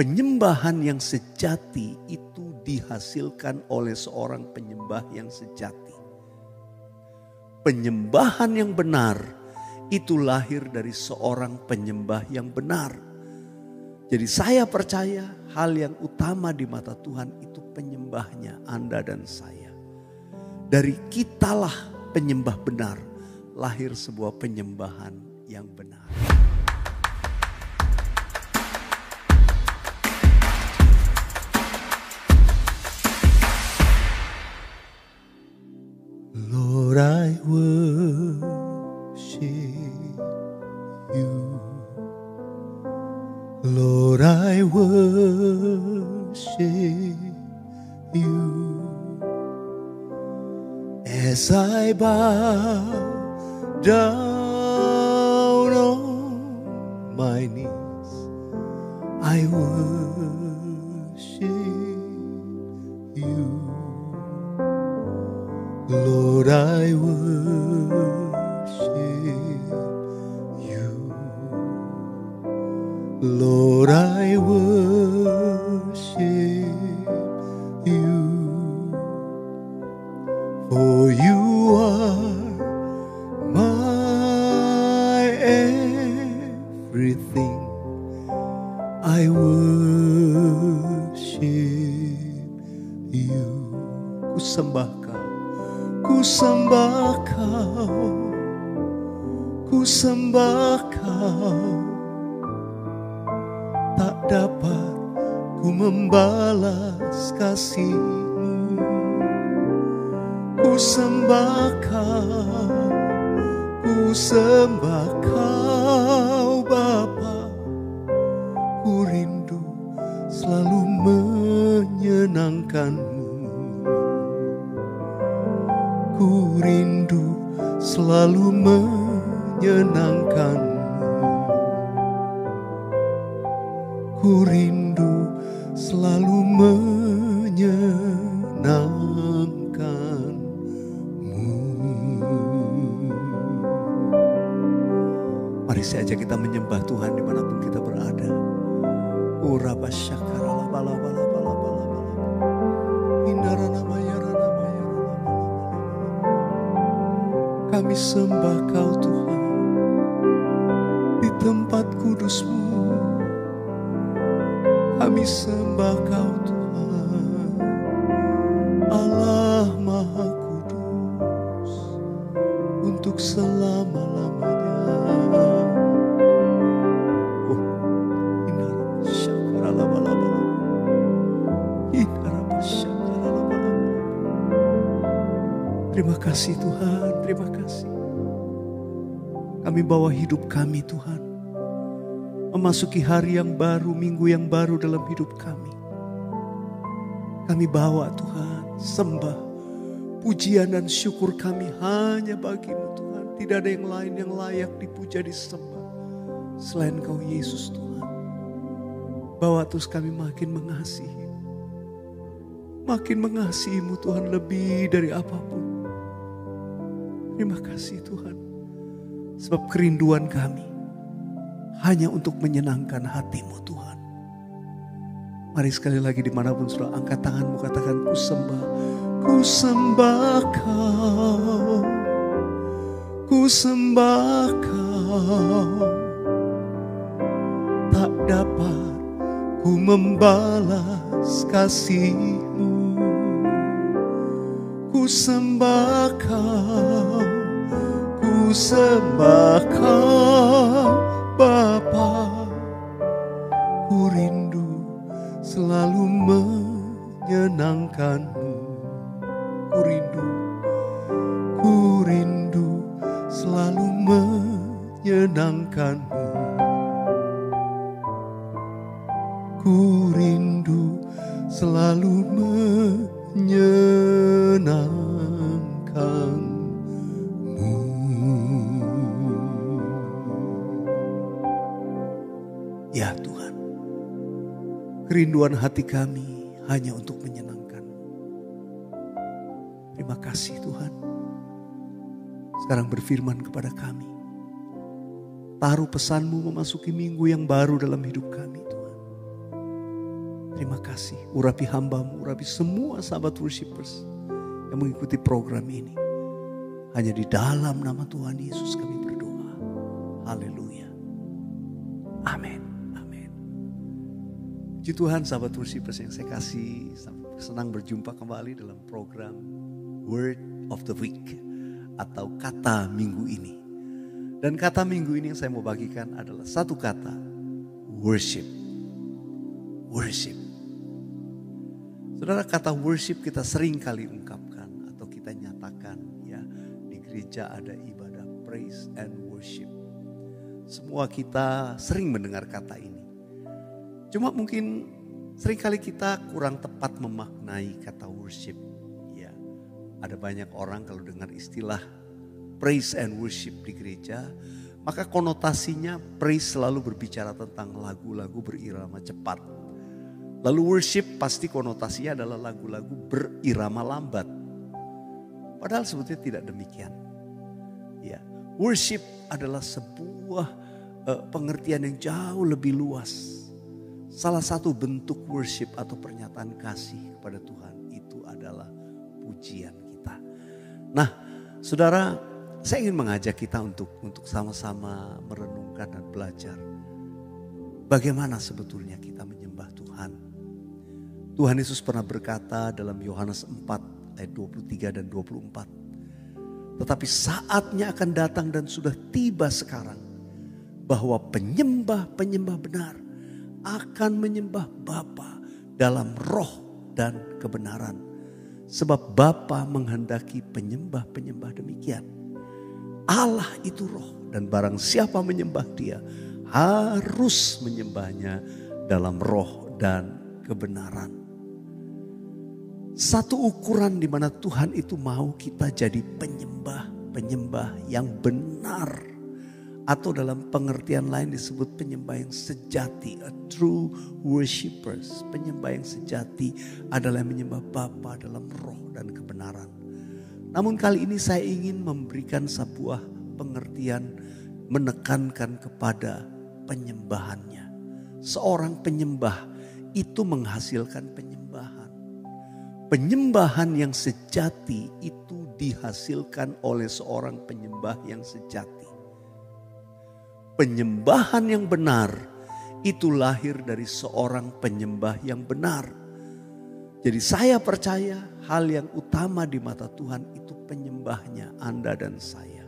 Penyembahan yang sejati itu dihasilkan oleh seorang penyembah yang sejati. Penyembahan yang benar itu lahir dari seorang penyembah yang benar. Jadi saya percaya hal yang utama di mata Tuhan itu penyembahnya Anda dan saya. Dari kitalah penyembah benar, lahir sebuah penyembahan yang benar. Lord, I worship you. Lord, I worship you. As I bow down on my knees, I worship you. Lord, I worship you. Lord, I worship you. For you are my everything. I worship you. Ku sembah Kau, ku sembah Kau, ku sembah Kau. Tak dapat ku membalas kasih-Mu. Ku sembah Kau, ku sembah Kau Bapa. Ku rindu selalu menyenangkan-Mu. Ku rindu selalu menyenangkan-Mu. Ku rindu selalu menyenangkan-Mu. Mari saja kita menyembah Tuhan dimanapun kita berada. Kami sembah Kau Tuhan di tempat kudus-Mu. Kami sembah Kau Tuhan, Allah Maha Kudus, untuk selama-lamanya. Terima kasih Tuhan, terima kasih. Kami bawa hidup kami Tuhan, memasuki hari yang baru, minggu yang baru dalam hidup kami. Kami bawa Tuhan, sembah, pujian dan syukur kami hanya bagi-Mu Tuhan. Tidak ada yang lain yang layak dipuja, disembah selain Kau Yesus Tuhan. Bawa terus kami makin mengasihi-Mu Tuhan lebih dari apapun. Terima kasih Tuhan, sebab kerinduan kami hanya untuk menyenangkan hati-Mu Tuhan. Mari sekali lagi dimanapun sudah angkat tanganmu, katakan ku sembah Kau, ku sembah Kau. Tak dapat ku membalas kasih-Mu. Ku sembah Kau, ku sembah Kau Bapa. Ku rindu selalu menyenangkan-Mu. Ku rindu selalu menyenangkan-Mu. Ku rindu selalu menyenangkan-Mu. Ya Tuhan, kerinduan hati kami hanya untuk menyenangkan-Mu. Terima kasih Tuhan. Sekarang berfirman kepada kami. Taruh pesan-Mu memasuki minggu yang baru dalam hidup kami Tuhan. Terima kasih. Urapi hamba-Mu, urapi semua sahabat worshipers yang mengikuti program ini. Hanya di dalam nama Tuhan Yesus kami berdoa. Haleluya. Amin. Amin. Puji Tuhan sahabat worshipers yang saya kasih. Senang berjumpa kembali dalam program Word of the Week atau kata minggu ini. Dan kata minggu ini yang saya mau bagikan adalah satu kata, worship. Worship. Saudara, kata worship kita sering kali ungkapkan atau kita nyatakan ya, di gereja ada ibadah praise and worship. Semua kita sering mendengar kata ini. Cuma mungkin sering kali kita kurang tepat memaknai kata worship. Ya, ada banyak orang kalau dengar istilah praise and worship di gereja, maka konotasinya praise selalu berbicara tentang lagu-lagu berirama cepat. Lalu worship pasti konotasinya adalah lagu-lagu berirama lambat. Padahal sebetulnya tidak demikian. Ya, worship adalah sebuah pengertian yang jauh lebih luas. Salah satu bentuk worship atau pernyataan kasih kepada Tuhan itu adalah pujian kita. Nah, saudara, saya ingin mengajak kita untuk sama-sama merenungkan dan belajar bagaimana sebetulnya kita menyembah Tuhan. Tuhan Yesus pernah berkata dalam Yohanes 4 ayat 23 dan 24. Tetapi saatnya akan datang dan sudah tiba sekarang bahwa penyembah-penyembah benar akan menyembah Bapa dalam roh dan kebenaran. Sebab Bapa menghendaki penyembah-penyembah demikian. Allah itu roh dan barang siapa menyembah dia harus menyembahnya dalam roh dan kebenaran. Satu ukuran di mana Tuhan itu mau kita jadi penyembah yang benar. Atau dalam pengertian lain disebut penyembah yang sejati, a true worshipers. Penyembah yang sejati adalah menyembah Bapa dalam roh dan kebenaran. Namun kali ini saya ingin memberikan sebuah pengertian menekankan kepada penyembahannya. Seorang penyembah itu menghasilkan penyembahan. Penyembahan yang sejati itu dihasilkan oleh seorang penyembah yang sejati. Penyembahan yang benar itu lahir dari seorang penyembah yang benar. Jadi saya percaya hal yang utama di mata Tuhan itu penyembahnya Anda dan saya.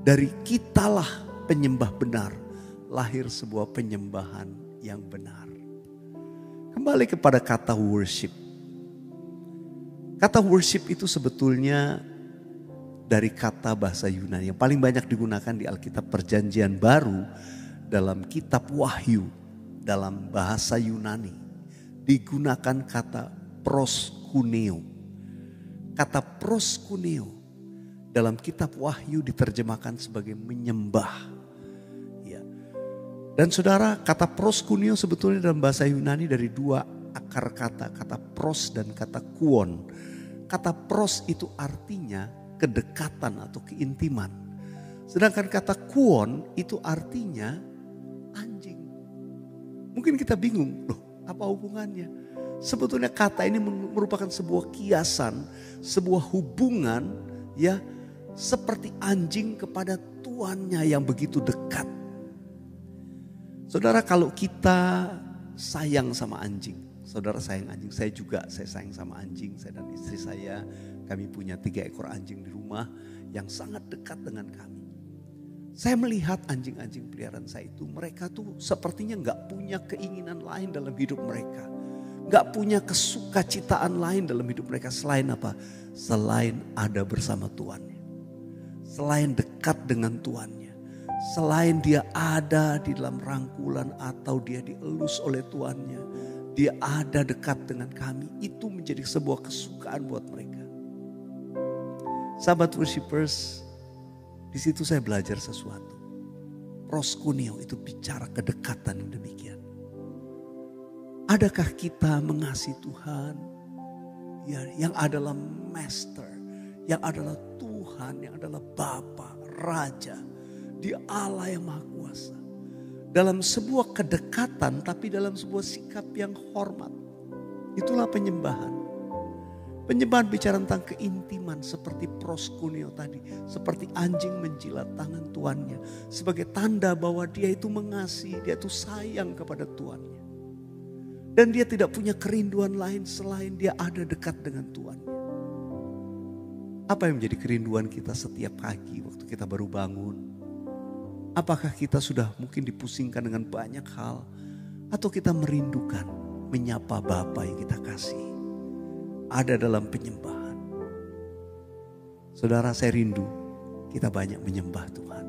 Dari kitalah penyembah benar, lahir sebuah penyembahan yang benar. Kembali kepada kata worship. Kata worship itu sebetulnya dari kata bahasa Yunani yang paling banyak digunakan di Alkitab Perjanjian Baru dalam kitab Wahyu dalam bahasa Yunani. Digunakan kata proskuneo. Kata proskuneo dalam kitab Wahyu diterjemahkan sebagai menyembah. Ya. Dan saudara, kata proskuneo sebetulnya dalam bahasa Yunani dari dua akar kata pros dan kata kuon. Kata pros itu artinya kedekatan atau keintiman. Sedangkan kata kuon itu artinya anjing. Mungkin kita bingung, loh apa hubungannya? Sebetulnya kata ini merupakan sebuah kiasan, sebuah hubungan ya seperti anjing kepada tuannya yang begitu dekat. Saudara, kalau kita sayang sama anjing, saudara sayang anjing, saya sayang sama anjing. Saya dan istri saya, kami punya 3 ekor anjing di rumah yang sangat dekat dengan kami. Saya melihat anjing-anjing peliharaan saya itu, mereka tuh sepertinya gak punya keinginan lain dalam hidup mereka. Gak punya kesukacitaan lain dalam hidup mereka selain apa? Selain ada bersama Tuannya. Selain dekat dengan Tuannya. Selain dia ada di dalam rangkulan atau dia dielus oleh Tuannya. Dia ada dekat dengan kami. Itu menjadi sebuah kesukaan buat mereka. Sahabat worshipers, di situ saya belajar sesuatu. Proskuneo itu bicara kedekatan yang demikian. Adakah kita mengasihi Tuhan ya, yang adalah master, yang adalah Tuhan, yang adalah Bapa, Raja, Dia Allah yang Maha Kuasa. dalam sebuah kedekatan, tapi dalam sebuah sikap yang hormat. Itulah penyembahan. Penyembahan bicara tentang keintiman seperti proskuneo tadi. Seperti anjing menjilat tangan tuannya. Sebagai tanda bahwa dia itu mengasihi, dia itu sayang kepada tuannya. Dan dia tidak punya kerinduan lain selain dia ada dekat dengan tuannya. Apa yang menjadi kerinduan kita setiap pagi waktu kita baru bangun? Apakah kita sudah mungkin dipusingkan dengan banyak hal? Atau kita merindukan menyapa Bapa yang kita kasih? Ada dalam penyembahan. Saudara, saya rindu kita banyak menyembah Tuhan.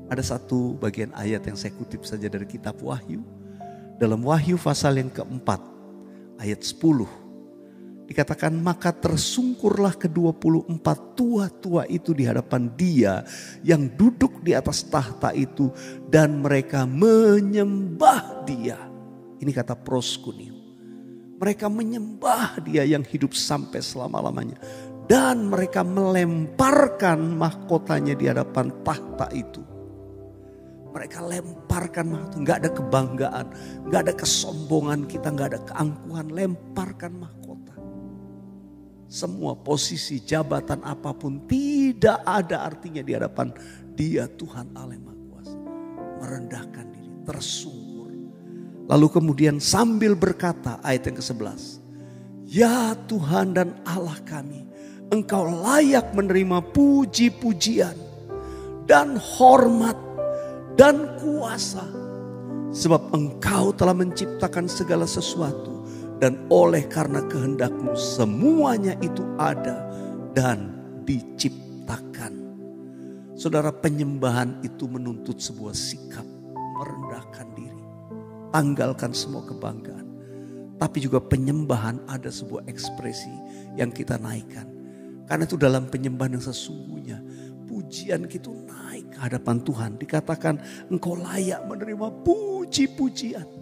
Ada satu bagian ayat yang saya kutip saja dari kitab Wahyu. Dalam Wahyu pasal yang keempat ayat 10. Dikatakan maka tersungkurlah ke-24 tua-tua itu di hadapan Dia yang duduk di atas tahta itu dan mereka menyembah Dia. Ini kata proskuneo. Mereka menyembah Dia yang hidup sampai selama-lamanya dan mereka melemparkan mahkotanya di hadapan tahta itu. Mereka lemparkan mahkota, nggak ada kebanggaan, nggak ada kesombongan kita, nggak ada keangkuhan, lemparkan mahkota. Semua posisi jabatan apapun tidak ada artinya di hadapan Dia Tuhan Allah Maha Kuasa. Merendahkan diri, tersungkur. Lalu kemudian sambil berkata ayat yang ke-11. Ya Tuhan dan Allah kami, Engkau layak menerima puji-pujian dan hormat dan kuasa. Sebab Engkau telah menciptakan segala sesuatu. Dan oleh karena kehendak-Mu semuanya itu ada dan diciptakan. Saudara, penyembahan itu menuntut sebuah sikap merendahkan diri. Tanggalkan semua kebanggaan. Tapi juga penyembahan ada sebuah ekspresi yang kita naikkan. Karena itu dalam penyembahan yang sesungguhnya pujian kita naik ke hadapan Tuhan. Dikatakan Engkau layak menerima puji-pujian.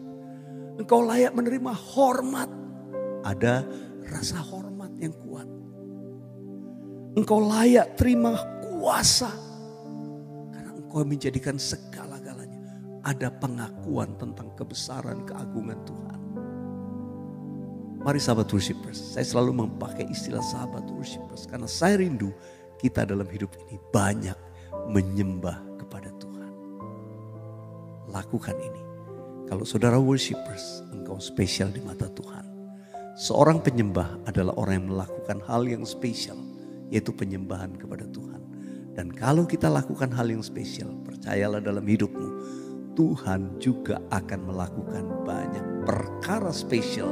Engkau layak menerima hormat. Ada rasa hormat yang kuat. Engkau layak terima kuasa. Karena Engkau menjadikan segala-galanya. Ada pengakuan tentang kebesaran keagungan Tuhan. Mari sahabat worshipers. Saya selalu memakai istilah sahabat worshipers. Karena saya rindu kita dalam hidup ini banyak menyembah kepada Tuhan. Lakukan ini. Kalau saudara worshipers, engkau spesial di mata Tuhan. Seorang penyembah adalah orang yang melakukan hal yang spesial, yaitu penyembahan kepada Tuhan. Dan kalau kita lakukan hal yang spesial, percayalah dalam hidupmu, Tuhan juga akan melakukan banyak perkara spesial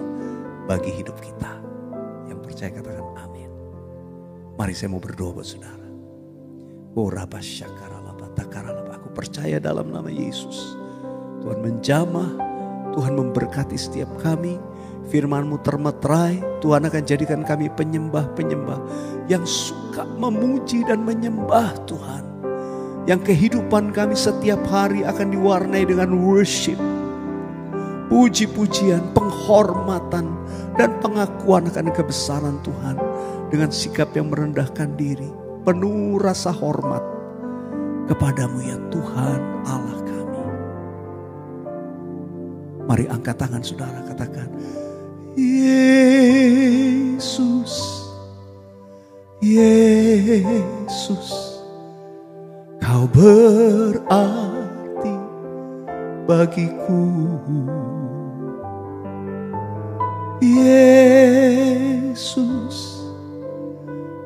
bagi hidup kita. Yang percaya katakan amin. Mari saya mau berdoa buat saudara. Aku percaya dalam nama Yesus. Tuhan menjamah, Tuhan memberkati setiap kami. Firman-Mu termeterai, Tuhan akan jadikan kami penyembah-penyembah yang suka memuji dan menyembah Tuhan. Yang kehidupan kami setiap hari akan diwarnai dengan worship. Puji-pujian, penghormatan, dan pengakuan akan kebesaran Tuhan. Dengan sikap yang merendahkan diri, penuh rasa hormat kepadamu ya Tuhan Allah kami. Mari angkat tangan saudara, katakan Yesus, Yesus, Kau berarti bagiku. Yesus,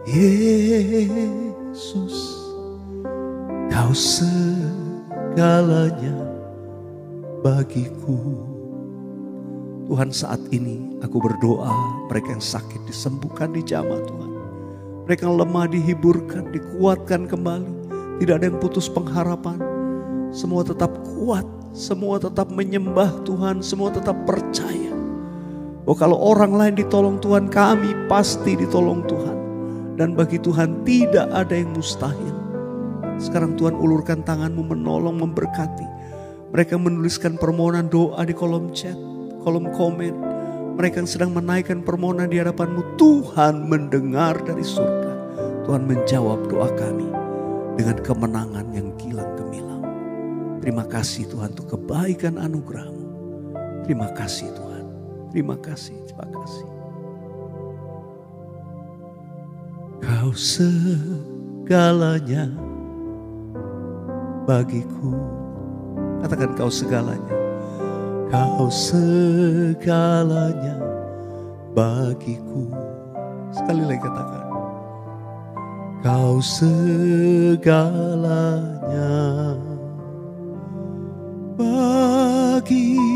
Yesus, Kau segalanya bagiku. Tuhan, saat ini aku berdoa mereka yang sakit disembuhkan di jamaah Tuhan. Mereka yang lemah dihiburkan, dikuatkan kembali. Tidak ada yang putus pengharapan. Semua tetap kuat, semua tetap menyembah Tuhan, semua tetap percaya. Oh, kalau orang lain ditolong Tuhan, kami pasti ditolong Tuhan. Dan bagi Tuhan tidak ada yang mustahil. Sekarang Tuhan ulurkan tangan-Mu menolong, memberkati. Mereka menuliskan permohonan doa di kolom chat, kolom komen. Mereka yang sedang menaikkan permohonan di hadapan-Mu, Tuhan mendengar dari surga. Tuhan menjawab doa kami dengan kemenangan yang gilang gemilang. Terima kasih Tuhan untuk kebaikan anugerah-Mu. Terima kasih Tuhan. Terima kasih, terima kasih. Kau segalanya bagiku. Katakan kau segalanya. Kau segalanya bagiku. Sekali lagi katakan. Kau segalanya bagiku.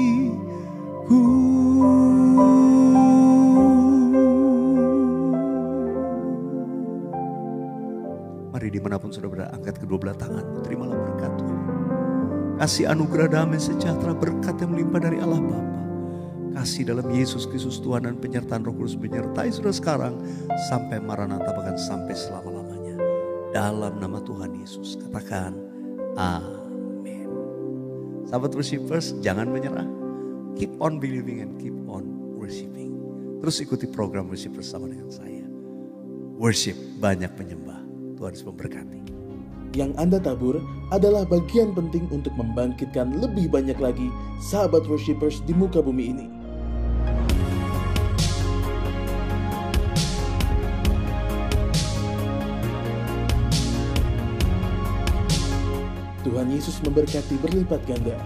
Mari dimanapun saudara berada, angkat kedua belah tanganmu, terimalah berkat Tuhan. Kasih anugerah damai sejahtera, berkat yang melimpah dari Allah Bapa. Kasih dalam Yesus Kristus Tuhan dan penyertaan Roh Kudus menyertai saudara sekarang sampai Maranatha, bahkan sampai selama-lamanya. Dalam nama Tuhan Yesus, katakan amin. Sahabat worshipers, jangan menyerah. Keep on believing and keep on worshiping. Terus ikuti program worship bersama dengan saya. Worship, banyak penyembah. Tuhan Yesus memberkati. Yang Anda tabur adalah bagian penting untuk membangkitkan lebih banyak lagi sahabat worshipers di muka bumi ini. Tuhan Yesus memberkati berlipat ganda.